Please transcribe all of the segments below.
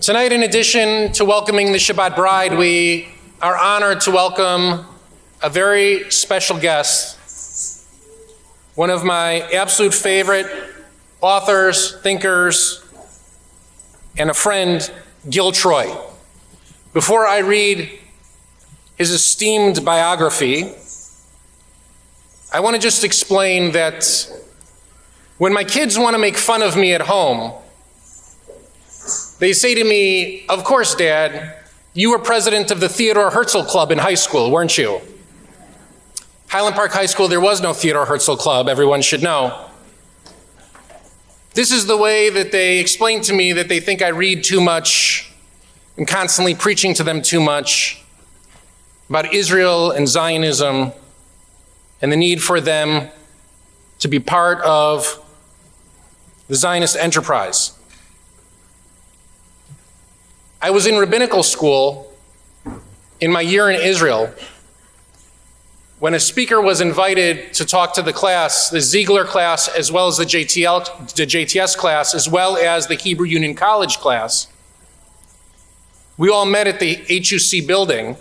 Tonight, in addition to welcoming the Shabbat bride, we are honored to welcome a very special guest, one of my absolute favorite authors, thinkers, and a friend, Gil Troy. Before I read his esteemed biography, I want to just explain that when my kids want to make fun of me at home, they say to me, "Of course, Dad, you were president of the Theodore Herzl Club in high school, weren't you?" Highland Park High School, there was no Theodore Herzl Club, everyone should know. This is the way that they explain to me that they think I read too much and constantly preaching to them too much about Israel and Zionism and the need for them to be part of the Zionist enterprise. I was in rabbinical school in my year in Israel when a speaker was invited to talk to the class, the Ziegler class, as well as the JTS class, as well as the Hebrew Union College class. We all met at the HUC building,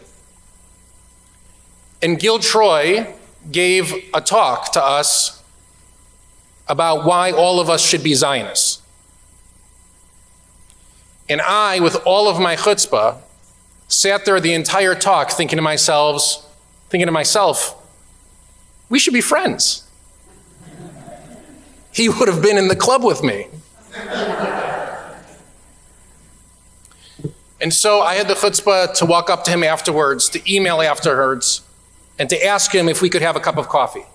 and Gil Troy gave a talk to us about why all of us should be Zionists. And I, with all of my chutzpah, sat there the entire talk thinking to myself, we should be friends. He would have been in the club with me. And so I had the chutzpah to walk up to him afterwards, to email afterwards, and to ask him if we could have a cup of coffee.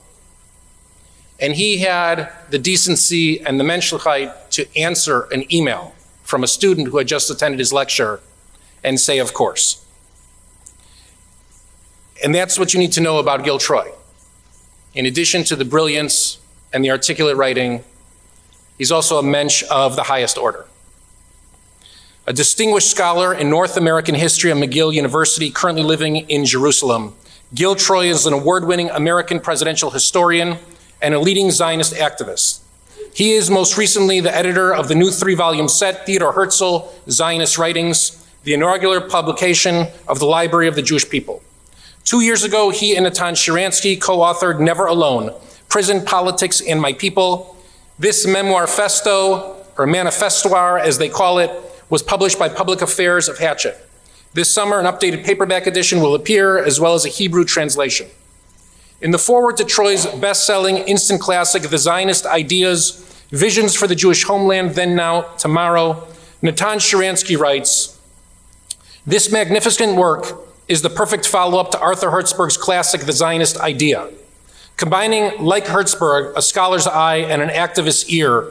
And he had the decency and the menschlichkeit to answer an email from a student who had just attended his lecture and say, of course. And that's what you need to know about Gil Troy. In addition to the brilliance and the articulate writing, he's also a mensch of the highest order. A distinguished scholar in North American history at McGill University, currently living in Jerusalem, Gil Troy is an award-winning American presidential historian and a leading Zionist activist. He is most recently the editor of the new 3-volume set, Theodore Herzl, Zionist Writings, the inaugural publication of the Library of the Jewish People. 2 years ago, he and Natan Sharansky co-authored Never Alone, Prison, Politics, and My People. This memoir festo, or manifestoir as they call it, was published by Public Affairs of Hatchet. This summer, an updated paperback edition will appear, as well as a Hebrew translation. In the foreword to Troy's best-selling instant classic, The Zionist Ideas, Visions for the Jewish Homeland, Then, Now, Tomorrow, Natan Sharansky writes, "This magnificent work is the perfect follow-up to Arthur Hertzberg's classic, The Zionist Idea. Combining, like Hertzberg, a scholar's eye and an activist's ear,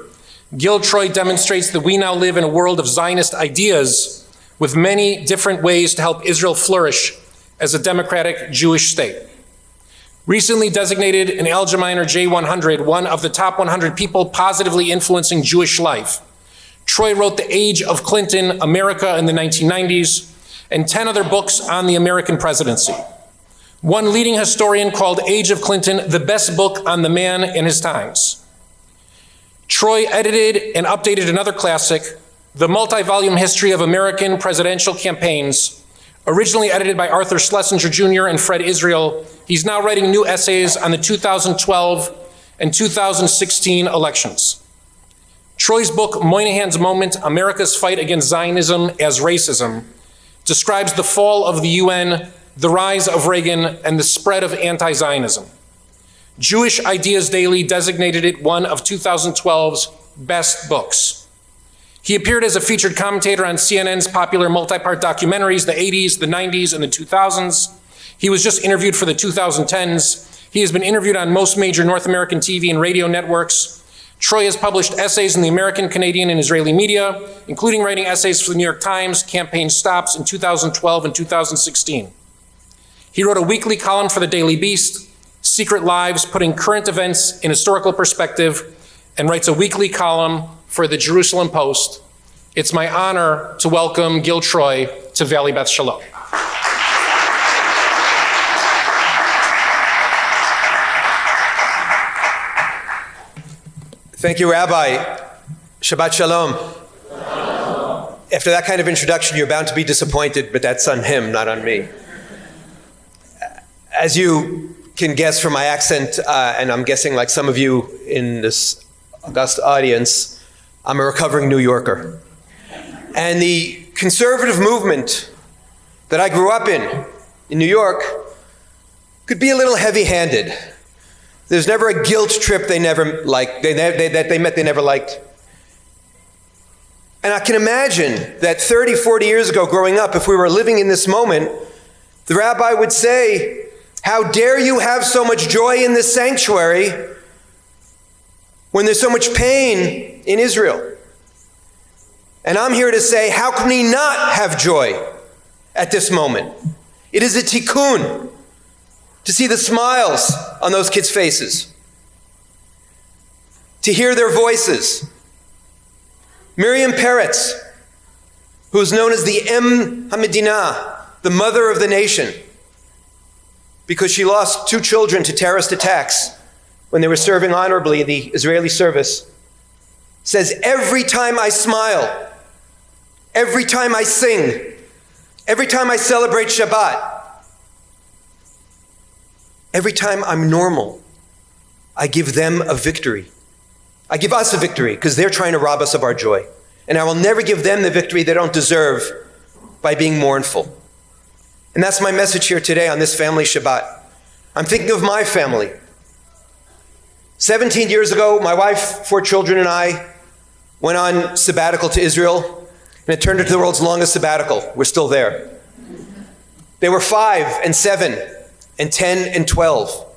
Gil Troy demonstrates that we now live in a world of Zionist ideas with many different ways to help Israel flourish as a democratic Jewish state. Recently designated in Algemeiner J100, one of the top 100 people positively influencing Jewish life, Troy wrote The Age of Clinton, America in the 1990s, and 10 other books on the American presidency. One leading historian called Age of Clinton the best book on the man in his times. Troy edited and updated another classic, The Multi-Volume History of American Presidential Campaigns, originally edited by Arthur Schlesinger Jr. and Fred Israel. He's now writing new essays on the 2012 and 2016 elections. Troy's book, Moynihan's Moment, America's Fight Against Zionism as Racism, describes the fall of the UN, the rise of Reagan, and the spread of anti-Zionism. Jewish Ideas Daily designated it one of 2012's best books. He appeared as a featured commentator on CNN's popular multi-part documentaries, the 80s, the 90s, and the 2000s. He was just interviewed for the 2010s. He has been interviewed on most major North American TV and radio networks. Troy has published essays in the American, Canadian, and Israeli media, including writing essays for the New York Times, Campaign Stops in 2012 and 2016. He wrote a weekly column for the Daily Beast, Secret Lives, putting current events in historical perspective, and writes a weekly column for the Jerusalem Post. It's my honor to welcome Gil Troy to Valley Beth Shalom. Thank you, Rabbi. Shabbat Shalom. After that kind of introduction, you're bound to be disappointed, but that's on him, not on me. As you can guess from my accent, and I'm guessing like some of you in this august audience, I'm a recovering New Yorker. And the conservative movement that I grew up in New York, could be a little heavy-handed. There's never a guilt trip they never liked, they never liked. And I can imagine that 30, 40 years ago growing up, if we were living in this moment, the rabbi would say, how dare you have so much joy in this sanctuary when there's so much pain in Israel? And I'm here to say, how can we not have joy at this moment? It is a tikkun to see the smiles on those kids' faces, to hear their voices. Miriam Peretz, who is known as the Em HaMedinah, the mother of the nation, because she lost 2 children to terrorist attacks when they were serving honorably in the Israeli service, says, every time I smile, every time I sing, every time I celebrate Shabbat, every time I'm normal, I give them a victory. I give us a victory because they're trying to rob us of our joy. And I will never give them the victory they don't deserve by being mournful. And that's my message here today on this family Shabbat. I'm thinking of my family. 17 years ago, my wife, 4 children, and I went on sabbatical to Israel, and it turned into the world's longest sabbatical. We're still there. They were 5 and 7 and 10 and 12.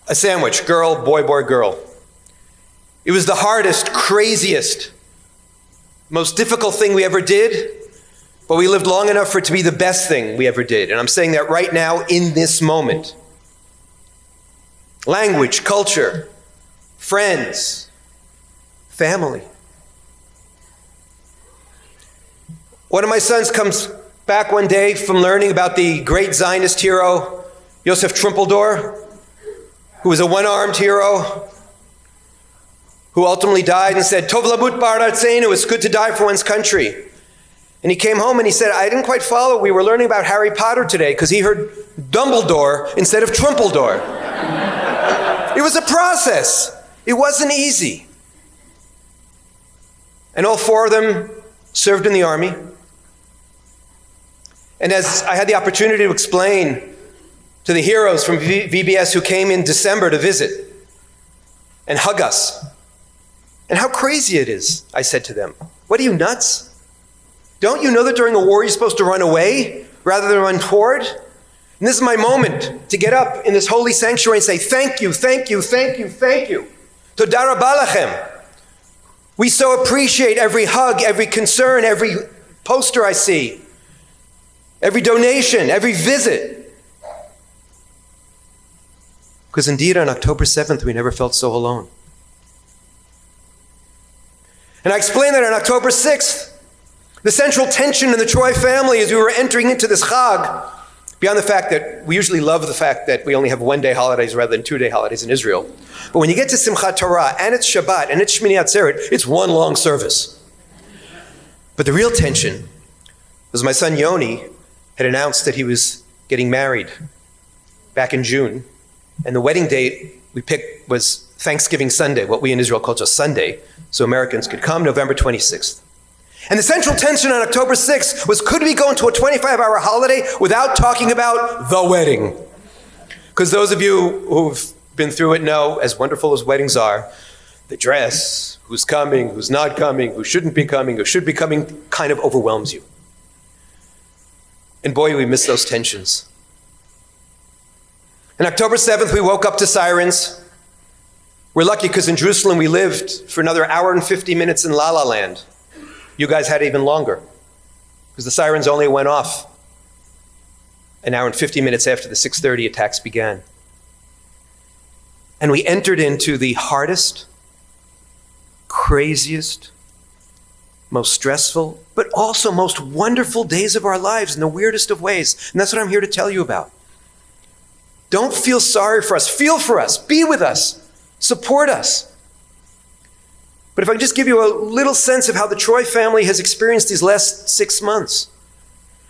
A sandwich, girl, boy, boy, girl. It was the hardest, craziest, most difficult thing we ever did, but we lived long enough for it to be the best thing we ever did. And I'm saying that right now in this moment. Language, culture, friends, family. One of my sons comes back one day from learning about the great Zionist hero, Yosef Trumpeldor, who was a one-armed hero, who ultimately died and said, Tov lamut ba'aratzeinu, it's good to die for one's country. And he came home and he said, I didn't quite follow. We were learning about Harry Potter today because he heard Dumbledore instead of Trumpeldor. It was a process. It wasn't easy. And all 4 of them served in the army. And as I had the opportunity to explain to the heroes from VBS who came in December to visit and hug us, and how crazy it is, I said to them, what are you, nuts? Don't you know that during a war you're supposed to run away rather than run toward? And this is my moment to get up in this holy sanctuary and say, thank you, thank you, thank you, thank you. Toda rabba lachem. We so appreciate every hug, every concern, every poster I see, every donation, every visit. Because indeed on October 7th, we never felt so alone. And I explained that on October 6th, the central tension in the Troy family as we were entering into this Chag, beyond the fact that we usually love the fact that we only have 1-day holidays rather than 2-day holidays in Israel. But when you get to Simchat Torah, and it's Shabbat, and it's Shmini Atzeret, it's one long service. But the real tension was my son Yoni had announced that he was getting married back in June. And the wedding date we picked was Thanksgiving Sunday, what we in Israel call just Sunday, so Americans could come, November 26th. And the central tension on October 6th was, could we go into a 25-hour holiday without talking about the wedding? Because those of you who've been through it know, as wonderful as weddings are, the dress, who's coming, who's not coming, who shouldn't be coming, who should be coming, kind of overwhelms you. And boy, we miss those tensions. On October 7th, we woke up to sirens. We're lucky because in Jerusalem we lived for another hour and 50 minutes in La La Land. You guys had even longer because the sirens only went off an hour and 50 minutes after the 6:30 attacks began. And we entered into the hardest, craziest, most stressful, but also most wonderful days of our lives in the weirdest of ways. And that's what I'm here to tell you about. Don't feel sorry for us. Feel for us. Be with us. Support us. But if I can just give you a little sense of how the Troy family has experienced these last 6 months.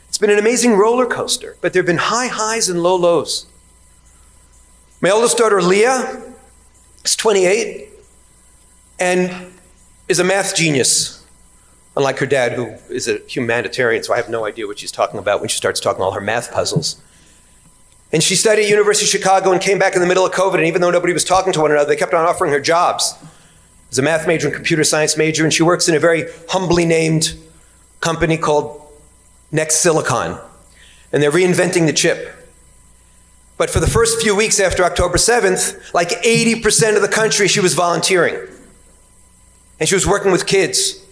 It's been an amazing roller coaster, but there have been high highs and low lows. My oldest daughter, Leah, is 28 and is a math genius, unlike her dad, who is a humanitarian, so I have no idea what she's talking about when she starts talking all her math puzzles. And she studied at University of Chicago and came back in the middle of COVID, and even though nobody was talking to one another, they kept on offering her jobs. She's a math major and computer science major, and she works in a very humbly named company called Next Silicon, and they're reinventing the chip. But for the first few weeks after October 7th, like 80% of the country, she was volunteering. And she was working with kids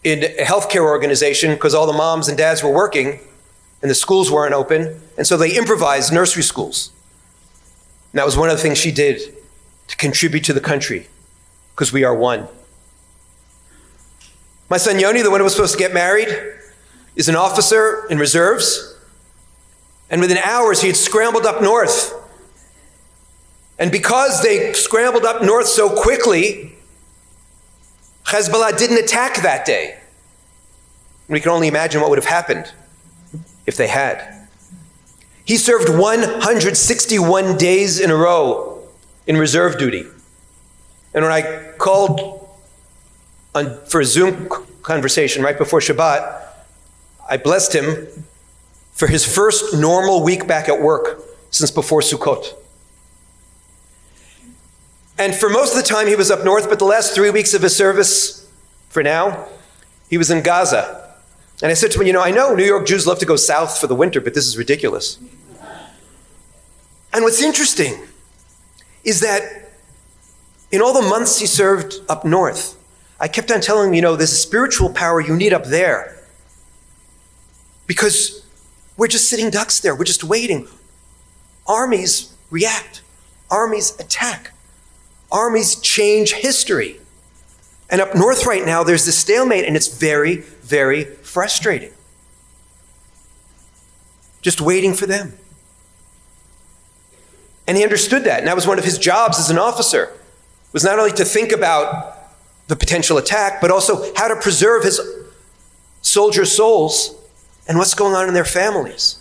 in a healthcare organization because all the moms and dads were working and the schools weren't open. And so they improvised nursery schools. And that was one of the things she did to contribute to the country, because we are one. My son Yoni, the one who was supposed to get married, is an officer in reserves. And within hours, he had scrambled up north. And because they scrambled up north so quickly, Hezbollah didn't attack that day. We can only imagine what would have happened if they had. He served 161 days in a row in reserve duty. And when I called for a Zoom conversation right before Shabbat, I blessed him for his first normal week back at work since before Sukkot. And for most of the time he was up north, but the last 3 weeks of his service, for now, he was in Gaza. And I said to him, I know New York Jews love to go south for the winter, but this is ridiculous. And what's interesting is that in all the months he served up north, I kept on telling him, there's a spiritual power you need up there. Because we're just sitting ducks there. We're just waiting. Armies react. Armies attack. Armies change history. And up north right now, there's this stalemate, and it's very, very frustrating. Just waiting for them. And he understood that. And that was one of his jobs as an officer, was not only to think about the potential attack, but also how to preserve his soldiers' souls and what's going on in their families.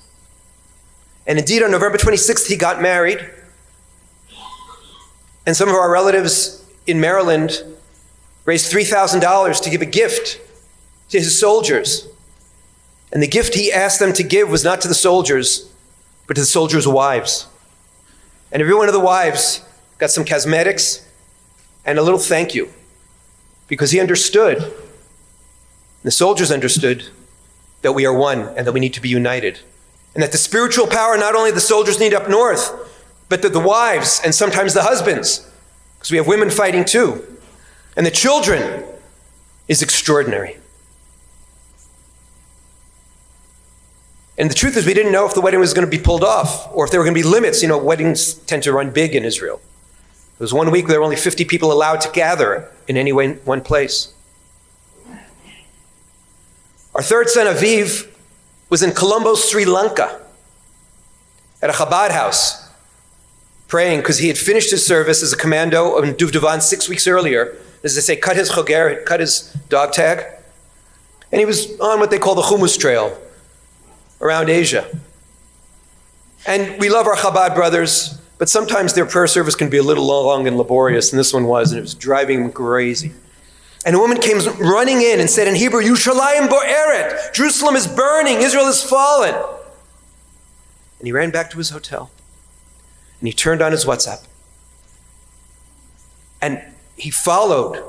And indeed, on November 26th, he got married. And some of our relatives in Maryland raised $3,000 to give a gift to his soldiers. And the gift he asked them to give was not to the soldiers, but to the soldiers' wives. And every one of the wives got some cosmetics and a little thank you, because he understood, the soldiers understood, that we are one and that we need to be united. And that the spiritual power not only the soldiers need up north, but that the wives and sometimes the husbands, because we have women fighting too, and the children is extraordinary. And the truth is, we didn't know if the wedding was going to be pulled off or if there were going to be limits. Weddings tend to run big in Israel. There was 1 week there were only 50 people allowed to gather in any one place. Our third son, Aviv, was in Colombo, Sri Lanka, at a Chabad house, praying because he had finished his service as a commando in Duvdevan 6 weeks earlier. As they say, cut his choger, cut his dog tag. And he was on what they call the Hummus Trail around Asia. And we love our Chabad brothers, but sometimes their prayer service can be a little long and laborious, and this one was, and it was driving him crazy. And a woman came running in and said in Hebrew, Yerushalayim bo'eret, Jerusalem is burning, Israel has fallen. And he ran back to his hotel, and he turned on his WhatsApp. And he followed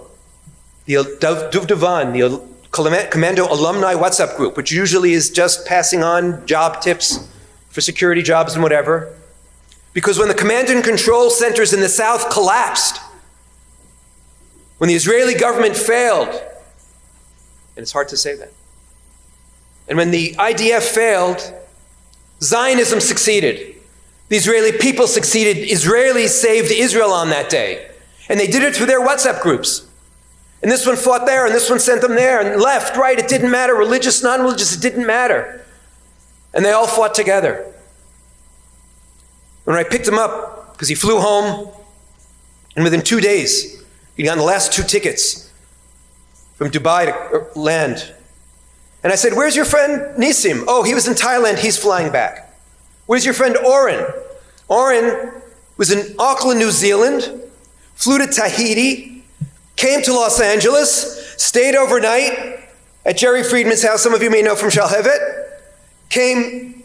the Duvdevan, the Commando alumni WhatsApp group, which usually is just passing on job tips for security jobs and whatever. Because when the command and control centers in the south collapsed, when the Israeli government failed, and it's hard to say that, and when the IDF failed, Zionism succeeded. The Israeli people succeeded. Israelis saved Israel on that day. And they did it through their WhatsApp groups. And this one fought there, and this one sent them there, and left, right, it didn't matter. Religious, non-religious, it didn't matter. And they all fought together. When I picked him up, because he flew home, and within 2 days, He'd gotten the last 2 tickets from Dubai to land. And I said, where's your friend Nisim? Oh, he was in Thailand, he's flying back. Where's your friend Oren? Oren was in Auckland, New Zealand, flew to Tahiti, came to Los Angeles, stayed overnight at Jerry Friedman's house, some of you may know from Shalhevet, came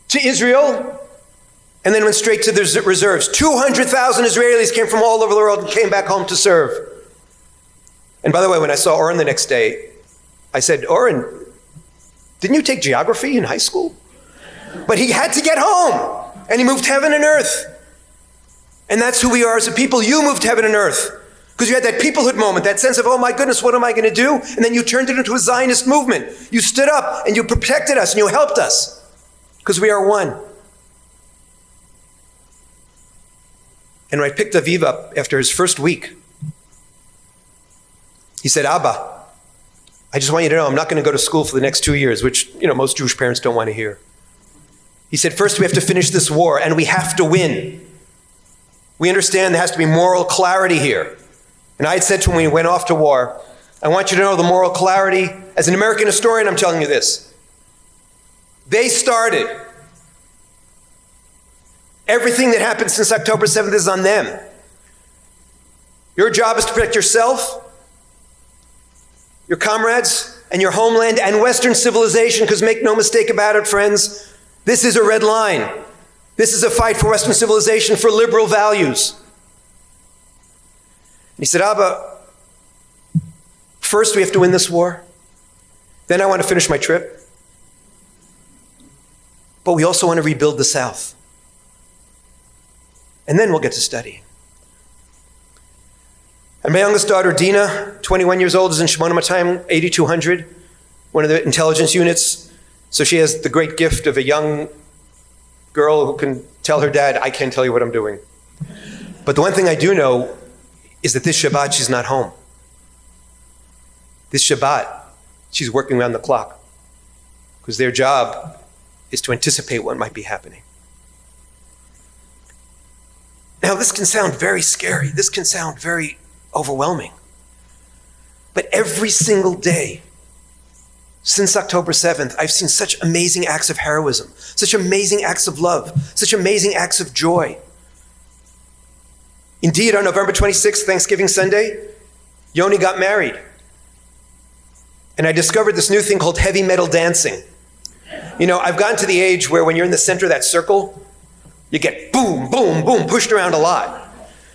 to Israel, and then went straight to the reserves. 200,000 Israelis came from all over the world and came back home to serve. And by the way, when I saw Oren the next day, I said, Oren, didn't you take geography in high school? But he had to get home, and he moved heaven and earth. And that's who we are as a people. You moved heaven and earth because you had that peoplehood moment, that sense of, oh my goodness, what am I going to do? And then you turned it into a Zionist movement. You stood up and you protected us and you helped us because we are one. And when I picked Aviv up after his first week, he said, Abba, I just want you to know I'm not going to go to school for the next 2 years, which, most Jewish parents don't want to hear. He said, first we have to finish this war and we have to win. We understand there has to be moral clarity here. And I had said to him when he went off to war, I want you to know the moral clarity. As an American historian, I'm telling you this. They started. Everything that happened since October 7th is on them. Your job is to protect yourself, your comrades, and your homeland and Western civilization, because make no mistake about it, friends, this is a red line. This is a fight for Western civilization, for liberal values. And he said, Abba, first we have to win this war. Then I want to finish my trip. But we also want to rebuild the South. And then we'll get to studying. And my youngest daughter, Dina, 21 years old, is in Shemona Matayim 8200, one of the intelligence units. So she has the great gift of a young girl who can tell her dad, I can't tell you what I'm doing. But the one thing I do know is that this Shabbat, she's not home. This Shabbat, she's working around the clock because their job is to anticipate what might be happening. Now, this can sound very scary. This can sound very overwhelming. But every single day since October 7th, I've seen such amazing acts of heroism, such amazing acts of love, such amazing acts of joy. Indeed, on November 26th, Thanksgiving Sunday, Yoni got married. And I discovered this new thing called heavy metal dancing. I've gotten to the age where when you're in the center of that circle, you get boom, boom, boom, pushed around a lot.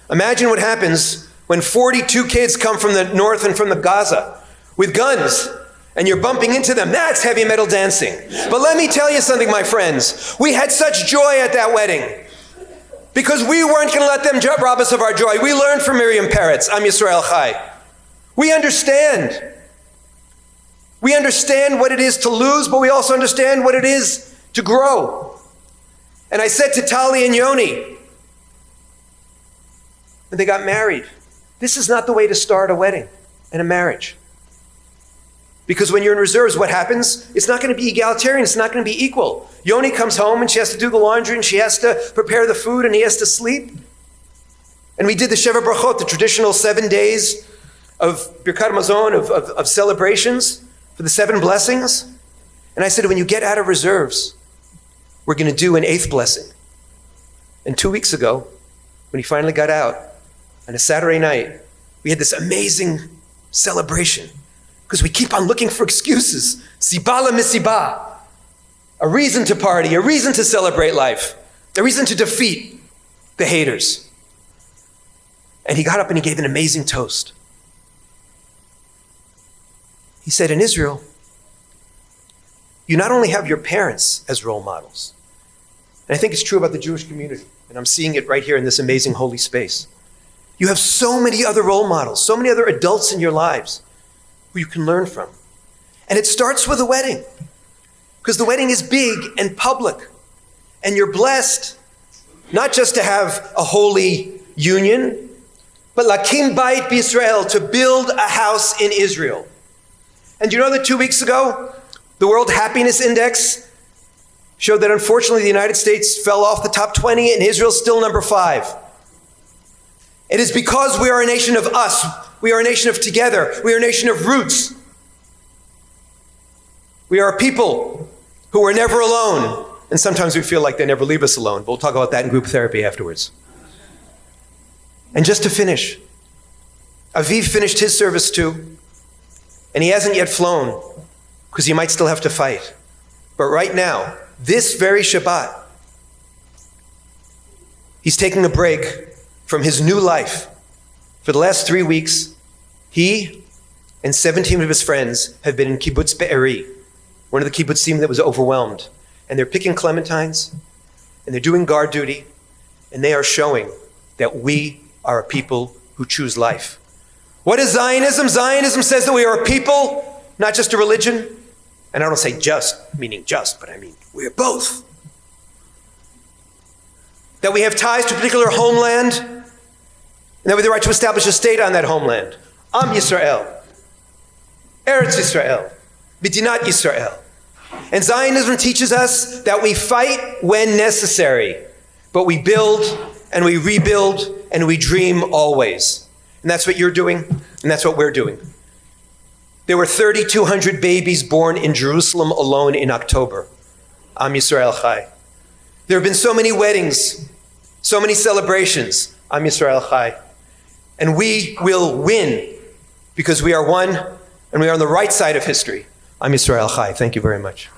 Imagine what happens when 42 kids come from the north and from the Gaza with guns, and you're bumping into them. That's heavy metal dancing. But let me tell you something, my friends. We had such joy at that wedding because we weren't going to let them rob us of our joy. We learned from Miriam Peretz, Am Yisrael Chai. We understand. We understand what it is to lose, but we also understand what it is to grow. And I said to Tali and Yoni, when they got married, this is not the way to start a wedding and a marriage. Because when you're in reserves, what happens? It's not going to be egalitarian. It's not going to be equal. Yoni comes home and she has to do the laundry and she has to prepare the food and he has to sleep. And we did the Sheva Brachot, the traditional 7 days of Birkat Hamazon, of celebrations for the 7 blessings. And I said, when you get out of reserves, we're going to do an 8th blessing. And 2 weeks ago, when he finally got out, on a Saturday night, we had this amazing celebration. Because we keep on looking for excuses. Sibala misiba. A reason to party, a reason to celebrate life, a reason to defeat the haters. And he got up and he gave an amazing toast. He said, in Israel, you not only have your parents as role models, and I think it's true about the Jewish community, and I'm seeing it right here in this amazing holy space. You have so many other role models, so many other adults in your lives who you can learn from. And it starts with a wedding, because the wedding is big and public, and you're blessed not just to have a holy union, but lakim bayit b'Yisrael, to build a house in Israel. And you know that 2 weeks ago, the World Happiness Index showed that unfortunately the United States fell off the top 20 and Israel's still number 5. It is because we are a nation of us. We are a nation of together. We are a nation of roots. We are a people who are never alone. And sometimes we feel like they never leave us alone. But we'll talk about that in group therapy afterwards. And just to finish, Aviv finished his service too. And he hasn't yet flown because he might still have to fight. But right now, this very Shabbat, he's taking a break from his new life. For the last 3 weeks, he and 17 of his friends have been in Kibbutz Be'eri, one of the kibbutzim that was overwhelmed. And they're picking clementines, and they're doing guard duty, and they are showing that we are a people who choose life. What is Zionism? Zionism says that we are a people, not just a religion. And I don't say just, meaning just, but I mean we're both. That we have ties to a particular homeland, and that we have the right to establish a state on that homeland. Am Yisrael, Eretz Yisrael, B'dinat Yisrael. And Zionism teaches us that we fight when necessary, but we build and we rebuild and we dream always. And that's what you're doing, and that's what we're doing. There were 3,200 babies born in Jerusalem alone in October. Am Yisrael Chai. There have been so many weddings, so many celebrations. Am Yisrael Chai. And we will win because we are one and we are on the right side of history. Am Yisrael Chai. Thank you very much.